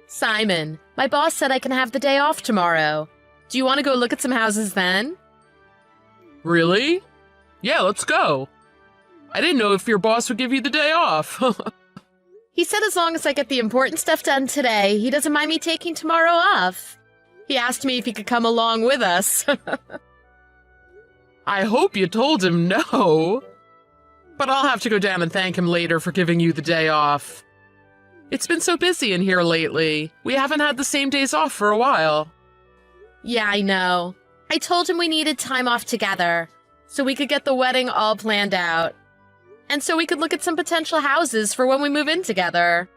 Simon, my boss said I can have the day off tomorrow. Do you want to go look at some houses then? Really? Yeah, let's go. I didn't know if your boss would give you the day off. He said as long as I get the important stuff done today, he doesn't mind me taking tomorrow off. He asked me if he could come along with us. I hope you told him no. But I'll have to go down and thank him later for giving you the day off. It's been so busy in here lately. We haven't had the same days off for a while. Yeah, I know. I told him we needed time off together, so we could get the wedding all planned out. And so we could look at some potential houses for when we move in together.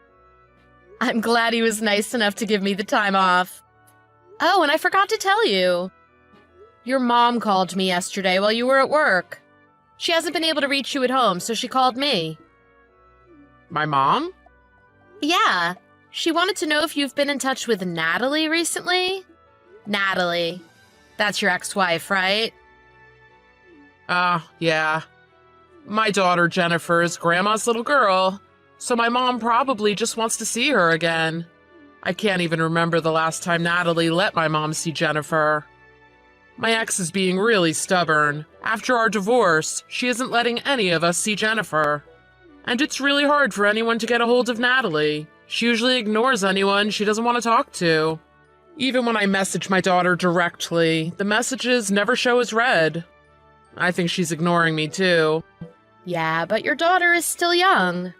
I'm glad he was nice enough to give me the time off. Oh, and I forgot to tell you. Your mom called me yesterday while you were at work. She hasn't been able to reach you at home, so she called me. My mom? Yeah. She wanted to know if you've been in touch with Natalie recently. Natalie. That's your ex-wife, right? Yeah. My daughter, Jennifer, is Grandma's little girl, so my mom probably just wants to see her again. I can't even remember the last time Natalie let my mom see Jennifer. My ex is being really stubborn. After our divorce, she isn't letting any of us see Jennifer. And it's really hard for anyone to get a hold of Natalie. She usually ignores anyone she doesn't want to talk to. Even when I message my daughter directly, the messages never show as read. I think she's ignoring me too. Yeah, but your daughter is still young.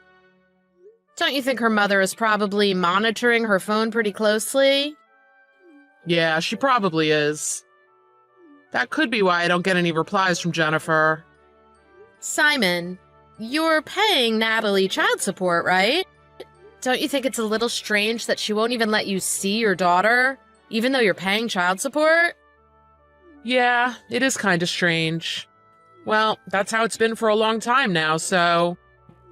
Don't you think her mother is probably monitoring her phone pretty closely? Yeah, she probably is. That could be why I don't get any replies from Jennifer. Simon, you're paying Natalie child support, right? Don't you think it's a little strange that she won't even let you see your daughter, even though you're paying child support? Yeah, it is kind of strange. Well, that's how it's been for a long time now, so...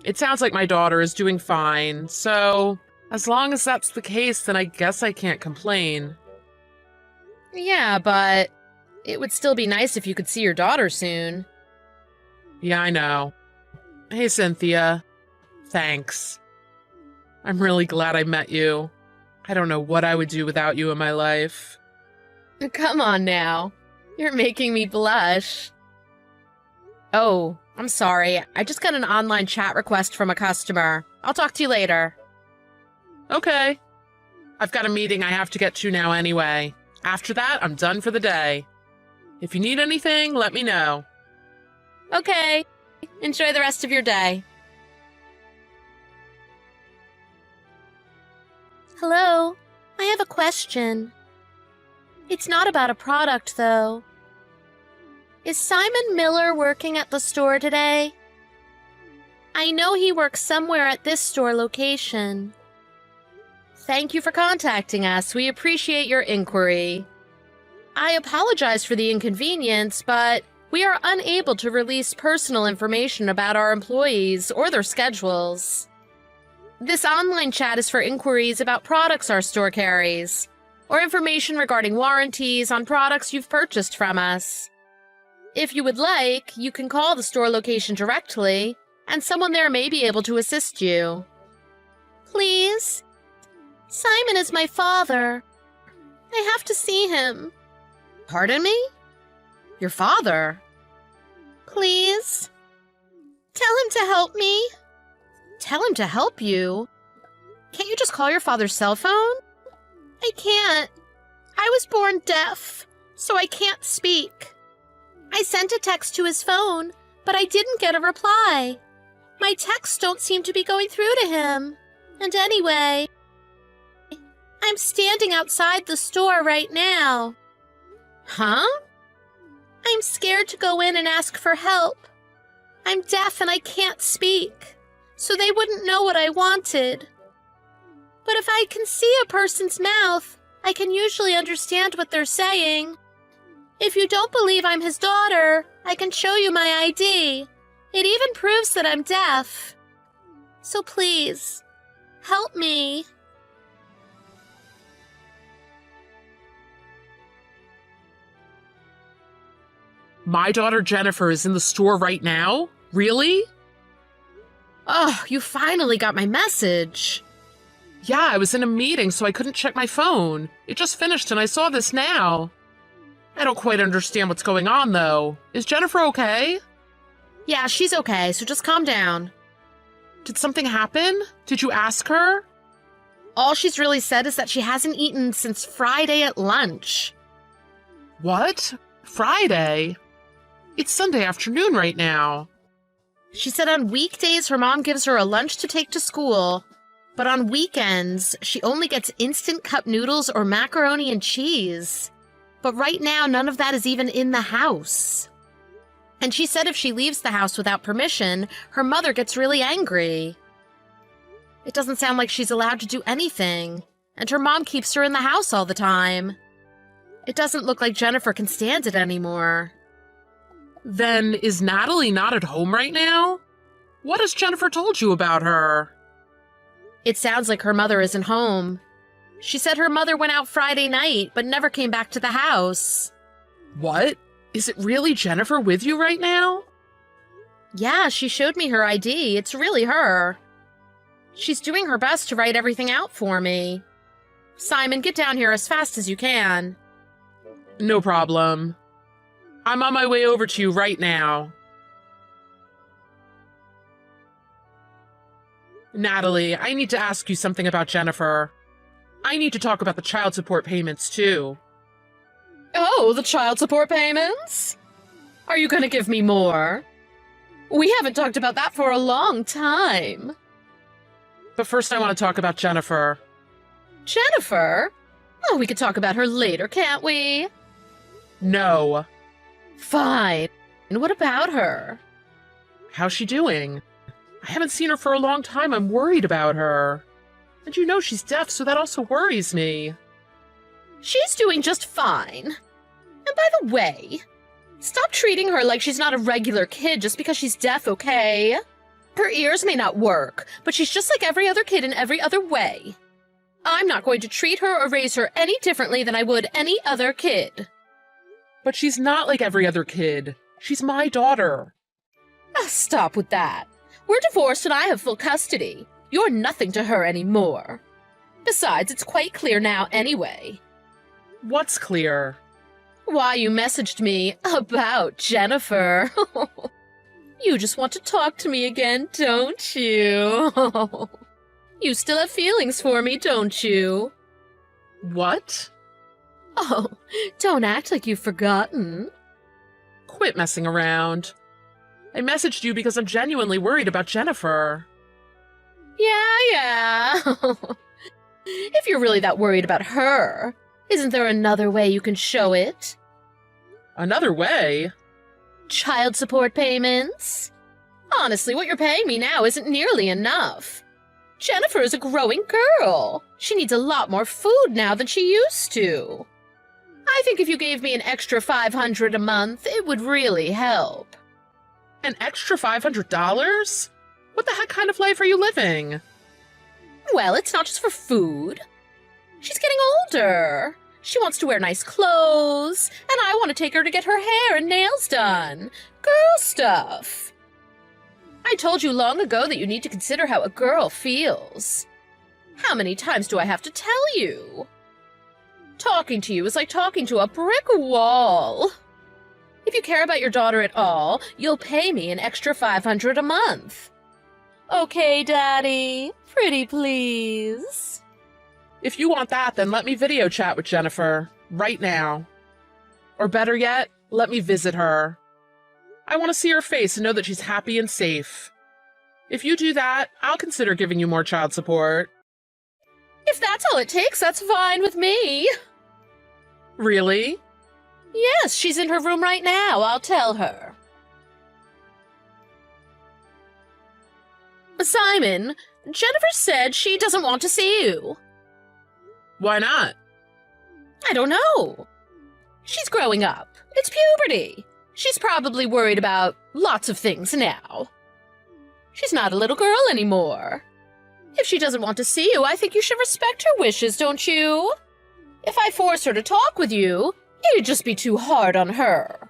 It sounds like my daughter is doing fine, so... As long as that's the case, then I guess I can't complain. Yeah, but... It would still be nice if you could see your daughter soon. Yeah, I know. Hey, Cynthia. Thanks. I'm really glad I met you. I don't know what I would do without you in my life. Come on now. You're making me blush. Oh, I'm sorry. I just got an online chat request from a customer. I'll talk to you later. Okay. I've got a meeting I have to get to now anyway. After that, I'm done for the day. If you need anything, let me know. Okay. Enjoy the rest of your day. Hello. I have a question. It's not about a product, though. Is Simon Miller working at the store today? I know he works somewhere at this store location. Thank you for contacting us. We appreciate your inquiry. I apologize for the inconvenience, but we are unable to release personal information about our employees or their schedules. This online chat is for inquiries about products our store carries, or information regarding warranties on products you've purchased from us. If you would like, you can call the store location directly, and someone there may be able to assist you. Please? Simon is my father. I have to see him. Pardon me? Your father? Please? Tell him to help me. Tell him to help you? Can't you just call your father's cell phone? I can't. I was born deaf, so I can't speak. I sent a text to his phone, but I didn't get a reply. My texts don't seem to be going through to him. And anyway, I'm standing outside the store right now. Huh? I'm scared to go in and ask for help. I'm deaf and I can't speak, so they wouldn't know what I wanted. But if I can see a person's mouth, I can usually understand what they're saying. If you don't believe I'm his daughter, I can show you my ID. It even proves that I'm deaf. So please, help me. My daughter Jennifer is in the store right now? Really? Oh, you finally got my message. Yeah, I was in a meeting, so I couldn't check my phone. It just finished and I saw this now. I don't quite understand what's going on, though. Is Jennifer okay? Yeah, she's okay, so just calm down. Did something happen? Did you ask her? All she's really said is that she hasn't eaten since Friday at lunch. What? Friday? It's Sunday afternoon right now. She said on weekdays her mom gives her a lunch to take to school, but on weekends she only gets instant cup noodles or macaroni and cheese. But right now none of that is even in the house. And she said if she leaves the house without permission, her mother gets really angry. It doesn't sound like she's allowed to do anything, and her mom keeps her in the house all the time. It doesn't look like Jennifer can stand it anymore. Then is Natalie not at home right now? What has Jennifer told you about her? It sounds like her mother isn't home. She said her mother went out Friday night, but never came back to the house. What? Is it really Jennifer with you right now? Yeah, she showed me her ID. It's really her. She's doing her best to write everything out for me. Simon, get down here as fast as you can. No problem. I'm on my way over to you right now. Natalie, I need to ask you something about Jennifer. I need to talk about the child support payments, too. Oh, the child support payments? Are you going to give me more? We haven't talked about that for a long time. But first I want to talk about Jennifer. Jennifer? Oh, we could talk about her later, can't we? No. Fine. And what about her? How's she doing? I haven't seen her for a long time. I'm worried about her. And you know she's deaf, so that also worries me. She's doing just fine. And by the way, stop treating her like she's not a regular kid just because she's deaf, okay? Her ears may not work, but she's just like every other kid in every other way. I'm not going to treat her or raise her any differently than I would any other kid. But she's not like every other kid. She's my daughter. Stop with that. We're divorced and I have full custody. You're nothing to her anymore. Besides, it's quite clear now anyway. What's clear? Why you messaged me about Jennifer. You just want to talk to me again, don't you? You still have feelings for me, don't you? What? Oh, don't act like you've forgotten. Quit messing around. I messaged you because I'm genuinely worried about Jennifer. Yeah. If you're really that worried about her, isn't there another way you can show it? Another way? Child support payments? Honestly, what you're paying me now isn't nearly enough. Jennifer is a growing girl. She needs a lot more food now than she used to. I think if you gave me an extra $500 a month, it would really help. An extra $500? What the heck kind of life are you living? Well, it's not just for food. She's getting older. She wants to wear nice clothes, and I want to take her to get her hair and nails done. Girl stuff. I told you long ago that you need to consider how a girl feels. How many times do I have to tell you? Talking to you is like talking to a brick wall. If you care about your daughter at all, you'll pay me an extra $500 a month. Okay, Daddy? Pretty please. If you want that, then let me video chat with Jennifer, right now. Or better yet, let me visit her. I want to see her face and know that she's happy and safe. If you do that, I'll consider giving you more child support. If that's all it takes, that's fine with me. Really? Yes, she's in her room right now. I'll tell her. Simon, Jennifer said she doesn't want to see you. Why not? I don't know. She's growing up. It's puberty. She's probably worried about lots of things now. She's not a little girl anymore. If she doesn't want to see you, I think you should respect her wishes, don't you? If I force her to talk with you, it'd just be too hard on her.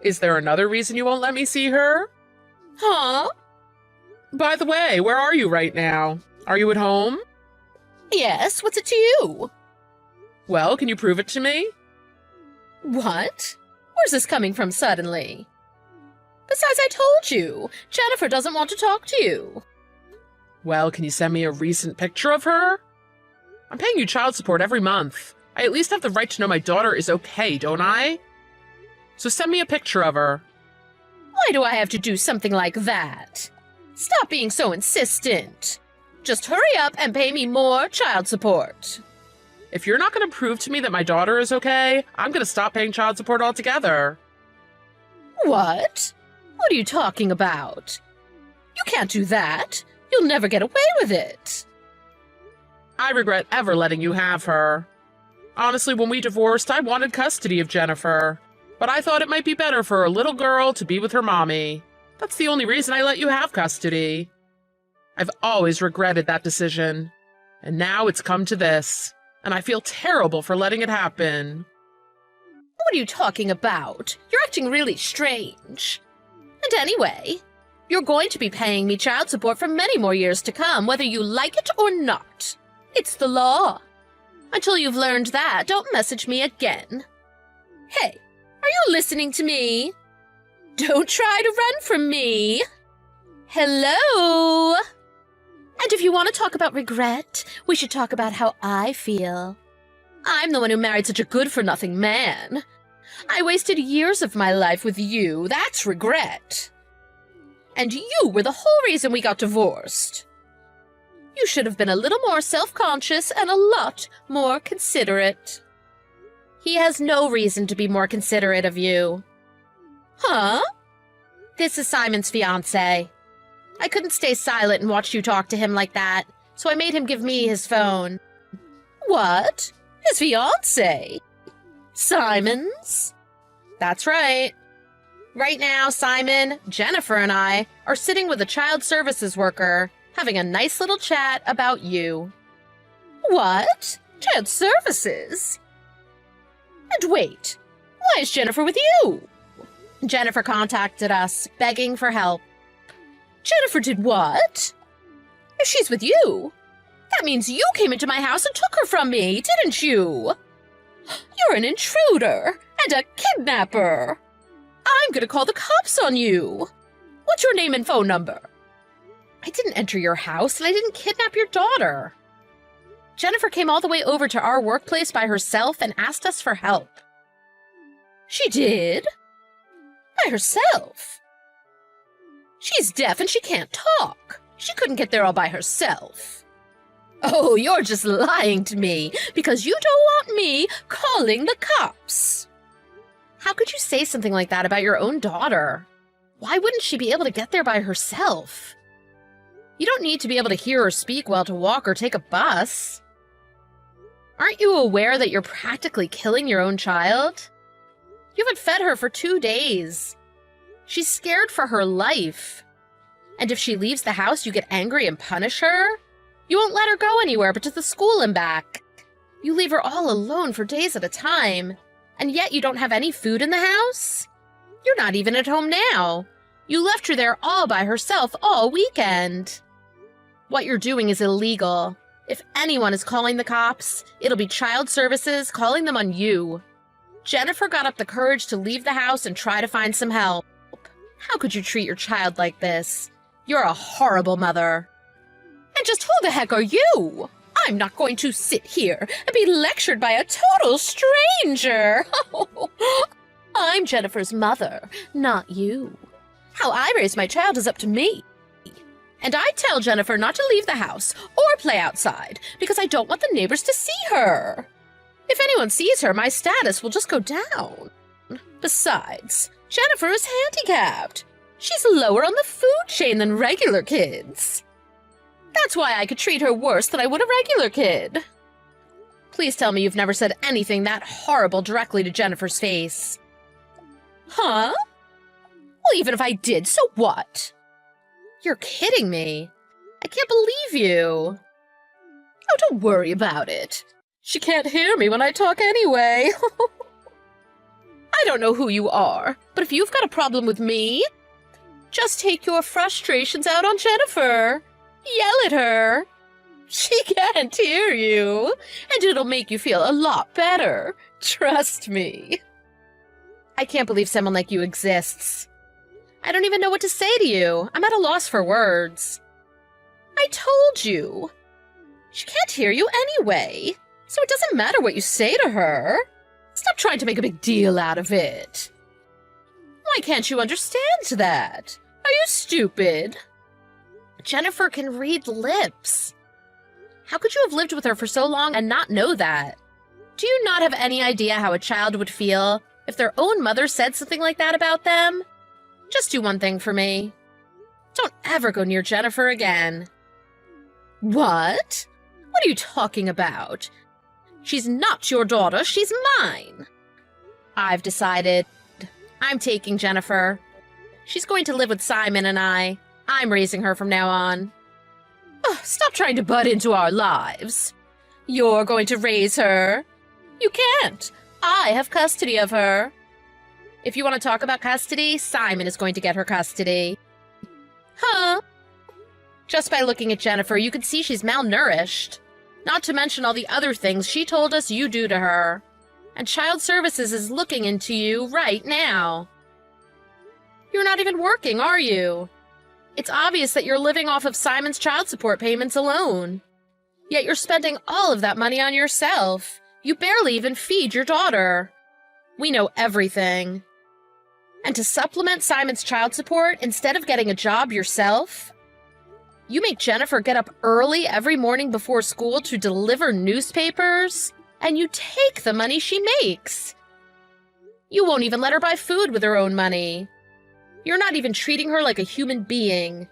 Is there another reason you won't let me see her? Huh? By the way, where are you right now? Are you at home? Yes, what's it to you? Well, can you prove it to me? What? Where's this coming from suddenly? Besides, I told you, Jennifer doesn't want to talk to you. Well, can you send me a recent picture of her? I'm paying you child support every month. I at least have the right to know my daughter is okay, don't I? So send me a picture of her. Why do I have to do something like that? Stop being so insistent. Just hurry up and pay me more child support. If you're not going to prove to me that my daughter is okay, I'm going to stop paying child support altogether. What? What are you talking about? You can't do that. You'll never get away with it. I regret ever letting you have her. Honestly, when we divorced, I wanted custody of Jennifer. But I thought it might be better for a little girl to be with her mommy. That's the only reason I let you have custody. I've always regretted that decision. And now it's come to this. And I feel terrible for letting it happen. What are you talking about? You're acting really strange. And anyway, you're going to be paying me child support for many more years to come, whether you like it or not. It's the law. Until you've learned that, don't message me again. Hey, are you listening to me? Don't try to run from me. Hello? And if you want to talk about regret, we should talk about how I feel. I'm the one who married such a good-for-nothing man. I wasted years of my life with you. That's regret. And you were the whole reason we got divorced. You should have been a little more self-conscious and a lot more considerate. He has no reason to be more considerate of you. Huh? This is Simon's fiancé. I couldn't stay silent and watch you talk to him like that, so I made him give me his phone. What? His fiancé? Simon's? That's right. Right now, Simon, Jennifer, and I are sitting with a child services worker, having a nice little chat about you. What? Child services? And wait, why is Jennifer with you? Jennifer contacted us, begging for help. Jennifer did what? If she's with you, that means you came into my house and took her from me, didn't you? You're an intruder and a kidnapper. I'm gonna call the cops on you. What's your name and phone number? I didn't enter your house and I didn't kidnap your daughter. Jennifer came all the way over to our workplace by herself and asked us for help. She did? By herself? She's deaf and she can't talk. She couldn't get there all by herself. Oh, you're just lying to me because you don't want me calling the cops. How could you say something like that about your own daughter? Why wouldn't she be able to get there by herself? You don't need to be able to hear or speak well to walk or take a bus. Aren't you aware that you're practically killing your own child? You haven't fed her for 2 days. She's scared for her life. And if she leaves the house, you get angry and punish her? You won't let her go anywhere but to the school and back. You leave her all alone for days at a time. And yet you don't have any food in the house? You're not even at home now. You left her there all by herself all weekend. What you're doing is illegal. If anyone is calling the cops, it'll be child services calling them on you. Jennifer got up the courage to leave the house and try to find some help. How could you treat your child like this? You're a horrible mother. And just who the heck are you? I'm not going to sit here and be lectured by a total stranger. I'm Jennifer's mother, not you. How I raise my child is up to me. And I tell Jennifer not to leave the house or play outside because I don't want the neighbors to see her. If anyone sees her, my status will just go down. Besides, Jennifer is handicapped. She's lower on the food chain than regular kids. That's why I could treat her worse than I would a regular kid. Please tell me you've never said anything that horrible directly to Jennifer's face. Huh? Well, even if I did, so what? You're kidding me. I can't believe you. Oh, don't worry about it. She can't hear me when I talk anyway. I don't know who you are, but if you've got a problem with me, just take your frustrations out on Jennifer. Yell at her. She can't hear you, and it'll make you feel a lot better. Trust me. I can't believe someone like you exists. I don't even know what to say to you. I'm at a loss for words. I told you. She can't hear you anyway, so it doesn't matter what you say to her. Stop trying to make a big deal out of it. Why can't you understand that? Are you stupid? Jennifer can read lips. How could you have lived with her for so long and not know that? Do you not have any idea how a child would feel if their own mother said something like that about them? Just do one thing for me. Don't ever go near Jennifer again. What? What are you talking about? She's not your daughter, she's mine. I've decided. I'm taking Jennifer. She's going to live with Simon and I. I'm raising her from now on. Oh, stop trying to butt into our lives. You're going to raise her. You can't. I have custody of her. If you want to talk about custody, Simon is going to get her custody. Huh? Just by looking at Jennifer, you can see she's malnourished. Not to mention all the other things she told us you do to her. And Child Services is looking into you right now. You're not even working, are you? It's obvious that you're living off of Simon's child support payments alone. Yet you're spending all of that money on yourself. You barely even feed your daughter. We know everything. And to supplement Simon's child support, instead of getting a job yourself, you make Jennifer get up early every morning before school to deliver newspapers, and you take the money she makes. You won't even let her buy food with her own money. You're not even treating her like a human being.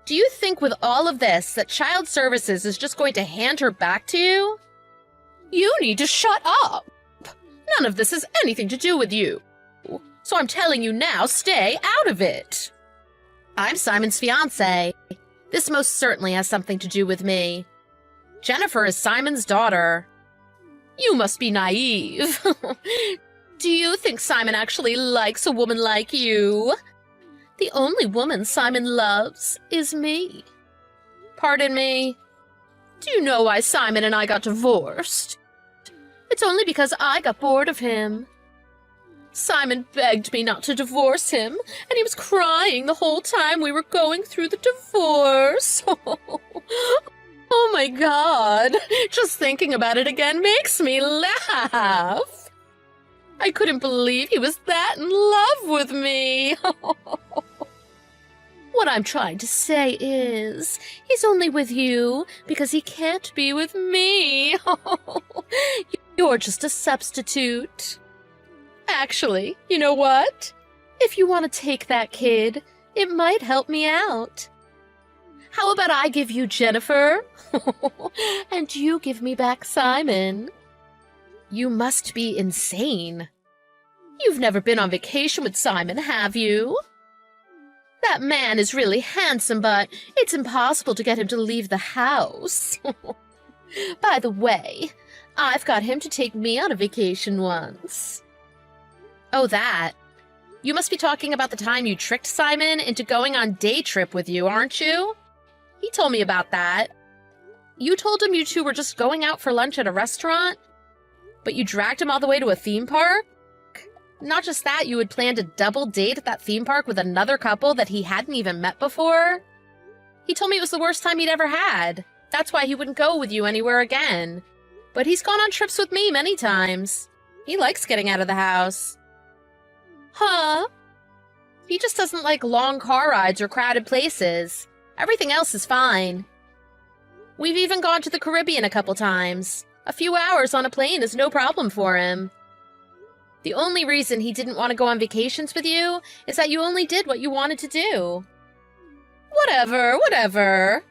Do you think with all of this that Child Services is just going to hand her back to you? You need to shut up. None of this has anything to do with you. So I'm telling you now, stay out of it. I'm Simon's fiancé. This most certainly has something to do with me. Jennifer is Simon's daughter. You must be naive. Do you think Simon actually likes a woman like you? The only woman Simon loves is me. Pardon me? Do you know why Simon and I got divorced? It's only because I got bored of him. Simon begged me not to divorce him, and he was crying the whole time we were going through the divorce. Oh my God, just thinking about it again makes me laugh. I couldn't believe he was that in love with me. What I'm trying to say is, he's only with you because he can't be with me. You're just a substitute. Actually, you know what? If you want to take that kid, it might help me out. How about I give you Jennifer? And you give me back Simon? You must be insane. You've never been on vacation with Simon, have you? That man is really handsome, but it's impossible to get him to leave the house. By the way, I've got him to take me on a vacation once. Oh, that. You must be talking about the time you tricked Simon into going on day trip with you, aren't you? He told me about that. You told him you two were just going out for lunch at a restaurant, but you dragged him all the way to a theme park? Not just that, you had planned a double date at that theme park with another couple that he hadn't even met before? He told me it was the worst time he'd ever had. That's why he wouldn't go with you anywhere again. But he's gone on trips with me many times. He likes getting out of the house. Huh? He just doesn't like long car rides or crowded places. Everything else is fine. We've even gone to the Caribbean a couple times. A few hours on a plane is no problem for him. The only reason he didn't want to go on vacations with you is that you only did what you wanted to do. Whatever.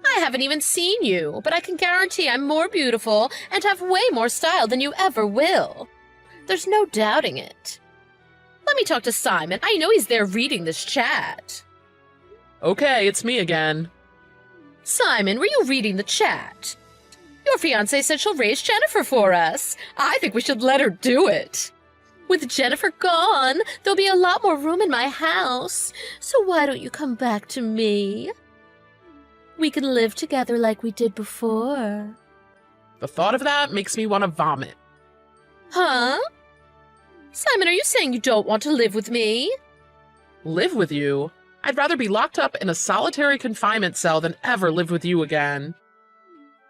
I haven't even seen you, but I can guarantee I'm more beautiful and have way more style than you ever will. There's no doubting it. Let me talk to Simon. I know he's there reading this chat. Okay, it's me again. Simon, were you reading the chat? Your fiancée said she'll raise Jennifer for us. I think we should let her do it. With Jennifer gone, there'll be a lot more room in my house. So why don't you come back to me? We can live together like we did before. The thought of that makes me want to vomit. Huh? Simon, are you saying you don't want to live with me? Live with you? I'd rather be locked up in a solitary confinement cell than ever live with you again.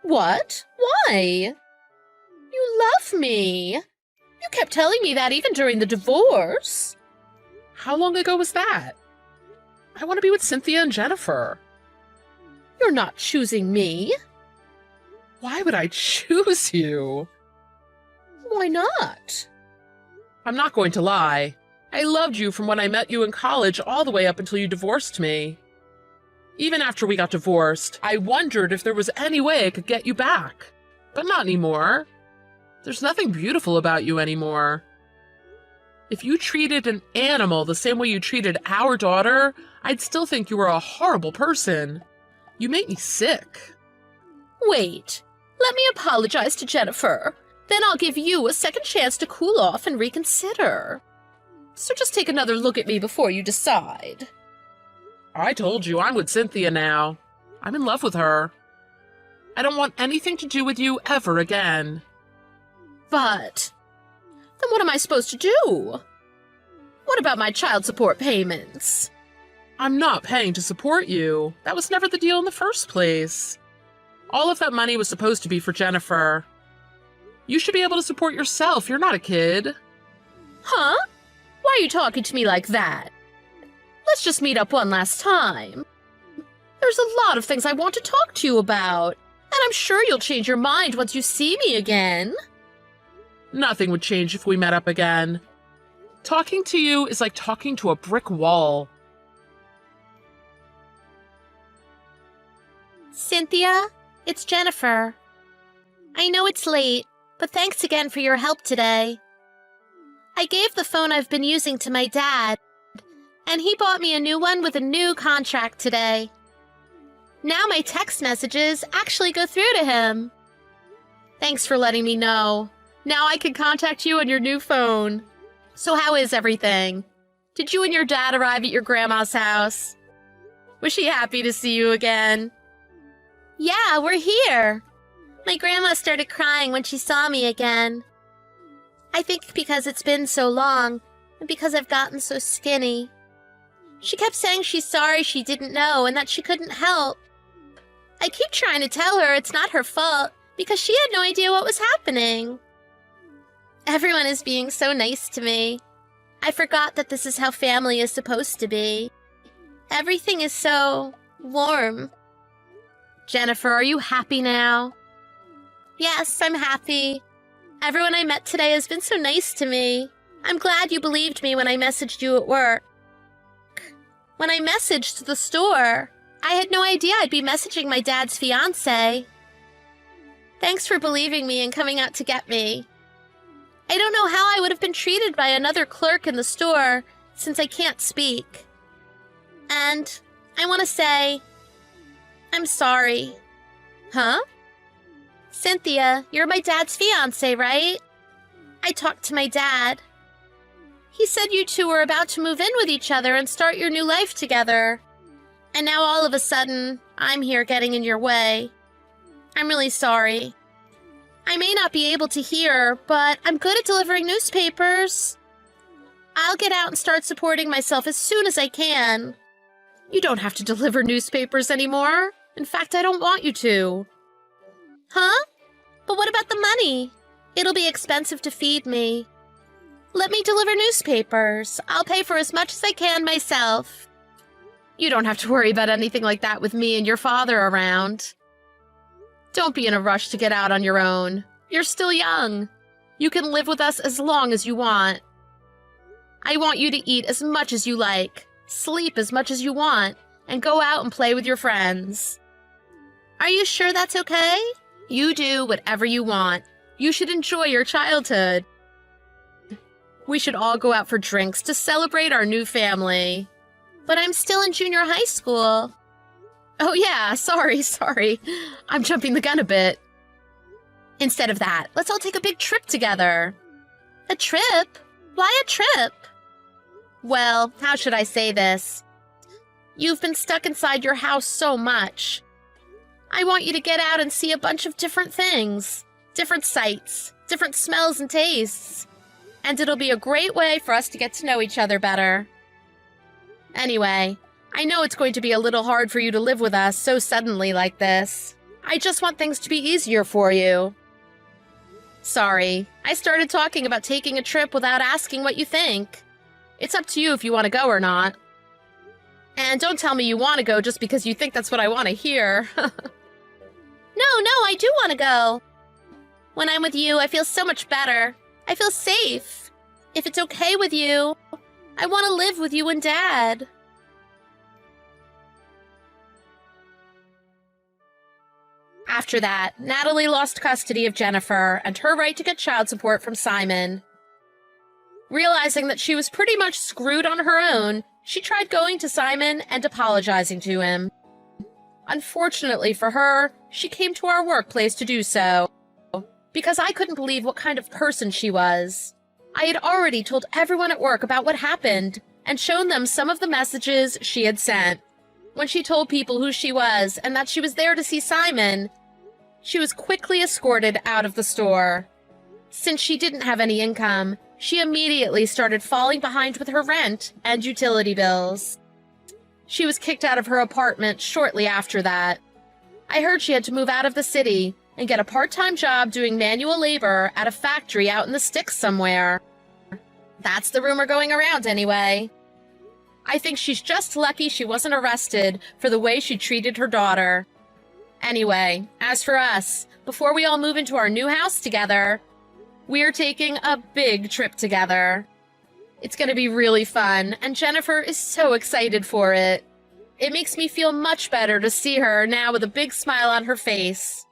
What? Why? You love me. You kept telling me that even during the divorce. How long ago was that? I want to be with Cynthia and Jennifer. You're not choosing me. Why would I choose you? Why not? I'm not going to lie. I loved you from when I met you in college all the way up until you divorced me. Even after we got divorced, I wondered if there was any way I could get you back. But not anymore. There's nothing beautiful about you anymore. If you treated an animal the same way you treated our daughter, I'd still think you were a horrible person. You make me sick. Wait, let me apologize to Jennifer. Then I'll give you a second chance to cool off and reconsider. So just take another look at me before you decide. I told you I'm with Cynthia now. I'm in love with her. I don't want anything to do with you ever again. But then what am I supposed to do? What about my child support payments? I'm not paying to support you. That was never the deal in the first place. All of that money was supposed to be for Jennifer. You should be able to support yourself. You're not a kid. Huh? Why are you talking to me like that? Let's just meet up one last time. There's a lot of things I want to talk to you about, and I'm sure you'll change your mind once you see me again. Nothing would change if we met up again. Talking to you is like talking to a brick wall. Cynthia, it's Jennifer. I know it's late, but thanks again for your help today. I gave the phone I've been using to my dad, and he bought me a new one with a new contract today. Now my text messages actually go through to him. Thanks for letting me know. Now I can contact you on your new phone. So how is everything? Did you and your dad arrive at your grandma's house? Was she happy to see you again? Yeah, we're here. My grandma started crying when she saw me again. I think because it's been so long, and because I've gotten so skinny. She kept saying she's sorry she didn't know and that she couldn't help. I keep trying to tell her it's not her fault, because she had no idea what was happening. Everyone is being so nice to me. I forgot that this is how family is supposed to be. Everything is so warm. Jennifer, are you happy now? Yes, I'm happy. Everyone I met today has been so nice to me. I'm glad you believed me when I messaged you at work. When I messaged the store, I had no idea I'd be messaging my dad's fiancé. Thanks for believing me and coming out to get me. I don't know how I would have been treated by another clerk in the store since I can't speak. And I want to say, I'm sorry. Huh? Cynthia, you're my dad's fiancé, right? I talked to my dad. He said you two were about to move in with each other and start your new life together. And now all of a sudden, I'm here getting in your way. I'm really sorry. I may not be able to hear, but I'm good at delivering newspapers. I'll get out and start supporting myself as soon as I can. You don't have to deliver newspapers anymore. In fact, I don't want you to. Huh? But what about the money? It'll be expensive to feed me. Let me deliver newspapers. I'll pay for as much as I can myself. You don't have to worry about anything like that with me and your father around. Don't be in a rush to get out on your own. You're still young. You can live with us as long as you want. I want you to eat as much as you like, sleep as much as you want, and go out and play with your friends. Are you sure that's okay? You do whatever you want. You should enjoy your childhood. We should all go out for drinks to celebrate our new family. But I'm still in junior high school. Oh yeah, sorry. I'm jumping the gun a bit. Instead of that, let's all take a big trip together. A trip? Why a trip? Well, how should I say this? You've been stuck inside your house so much. I want you to get out and see a bunch of different things, different sights, different smells and tastes. And it'll be a great way for us to get to know each other better. Anyway, I know it's going to be a little hard for you to live with us so suddenly like this. I just want things to be easier for you. Sorry, I started talking about taking a trip without asking what you think. It's up to you if you want to go or not. And don't tell me you want to go just because you think that's what I want to hear. No, I do want to go. When I'm with you, I feel so much better. I feel safe. If it's okay with you, I want to live with you and Dad. After that, Natalie lost custody of Jennifer and her right to get child support from Simon. Realizing that she was pretty much screwed on her own, she tried going to Simon and apologizing to him. Unfortunately for her, she came to our workplace to do so, because I couldn't believe what kind of person she was. I had already told everyone at work about what happened and shown them some of the messages she had sent. When she told people who she was and that she was there to see Simon, she was quickly escorted out of the store. Since she didn't have any income, she immediately started falling behind with her rent and utility bills. She was kicked out of her apartment shortly after that. I heard she had to move out of the city and get a part-time job doing manual labor at a factory out in the sticks somewhere. That's the rumor going around anyway. I think she's just lucky she wasn't arrested for the way she treated her daughter. Anyway, as for us, before we all move into our new house together, we're taking a big trip together. It's going to be really fun, and Jennifer is so excited for it. It makes me feel much better to see her now with a big smile on her face.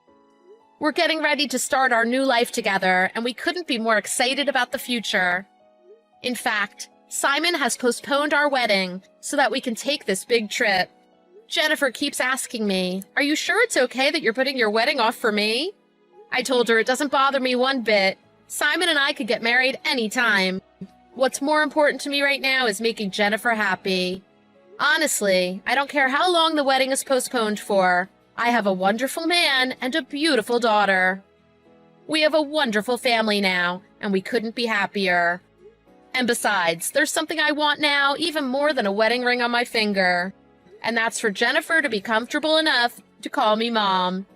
We're getting ready to start our new life together, and we couldn't be more excited about the future. In fact, Simon has postponed our wedding so that we can take this big trip. Jennifer keeps asking me, "Are you sure it's okay that you're putting your wedding off for me?" I told her it doesn't bother me one bit. Simon and I could get married anytime. What's more important to me right now is making Jennifer happy. Honestly, I don't care how long the wedding is postponed for. I have a wonderful man and a beautiful daughter. We have a wonderful family now, and we couldn't be happier. And besides, there's something I want now even more than a wedding ring on my finger. And that's for Jennifer to be comfortable enough to call me Mom.